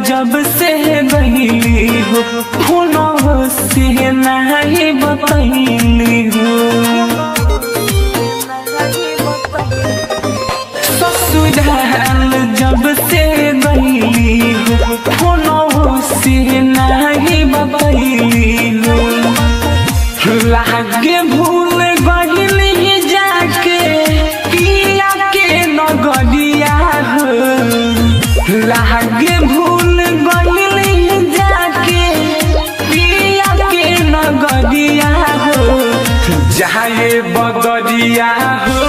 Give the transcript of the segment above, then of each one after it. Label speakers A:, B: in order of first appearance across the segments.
A: जब से गईली हो फोनों से नहीं बतैली हो ससुराल जब से गईली हो फोनों से नहीं बतैली हो लागे भूल गईली जाके पिया के नगरिया हो लागे भूल गईली जाके पिया के नगरिया हो जाए बगरिया हो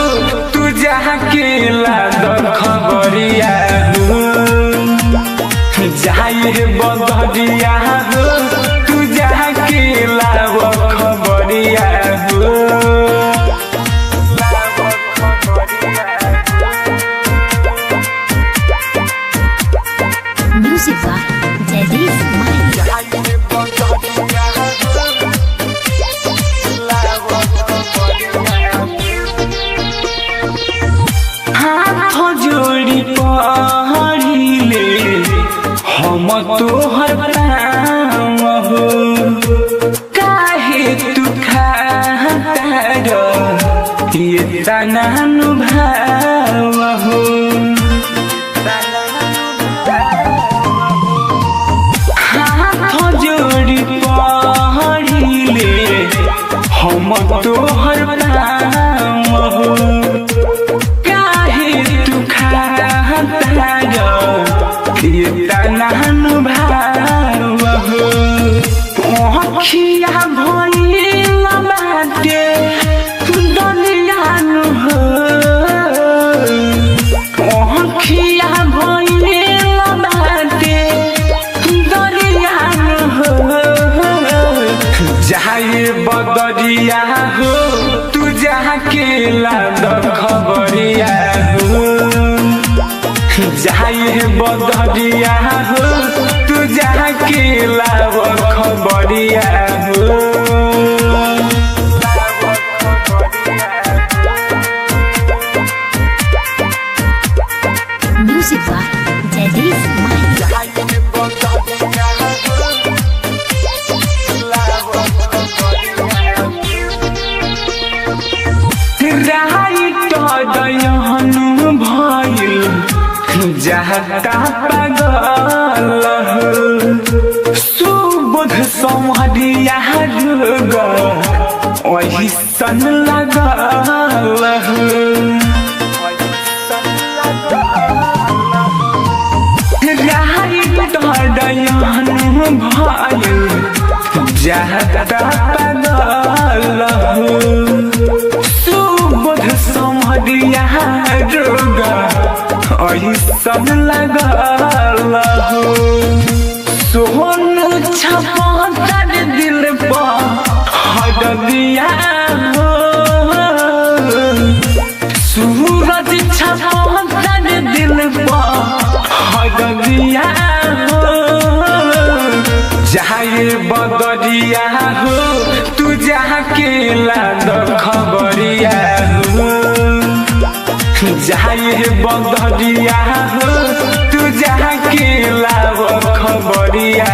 A: तू जाके लाद खबरिया हो जाए बगरिया हो तू जाके लाव खबरिया हो
B: Music by Jadis Mind.
A: हाथ जोड़ी पहरिले हम तोहर पाँव हो काहे तू खातर ये तनानु भाव हो हम तोहर पाँव हो काहे तू खातर ये तनानु भाव हो अखिया भइल बाटे दुनियानु हो अखिया भइल बाटे दुनियानु हो जाए बगरिया हो तू जाके लाद खबरिया हो जाए बगरिया हो तू जाके लाव खबरिया हो
B: Music by Jadis Mind.
A: राइट दयहनु भइल जाता पागल हो सुबोध संवरिया रोग ओहिसन लागल हो राइट दयहनु भइल जाता पागल हो समरिया रोग ऐसन लगल हो सोन छपतर दिल पर हरदिया हो सूरज छपतर दिल पर हरदिया हो जाए बगरिया हो तू जाके लाद खबरिया हो जाए बगरिया हो तू जाके लाव खबरिया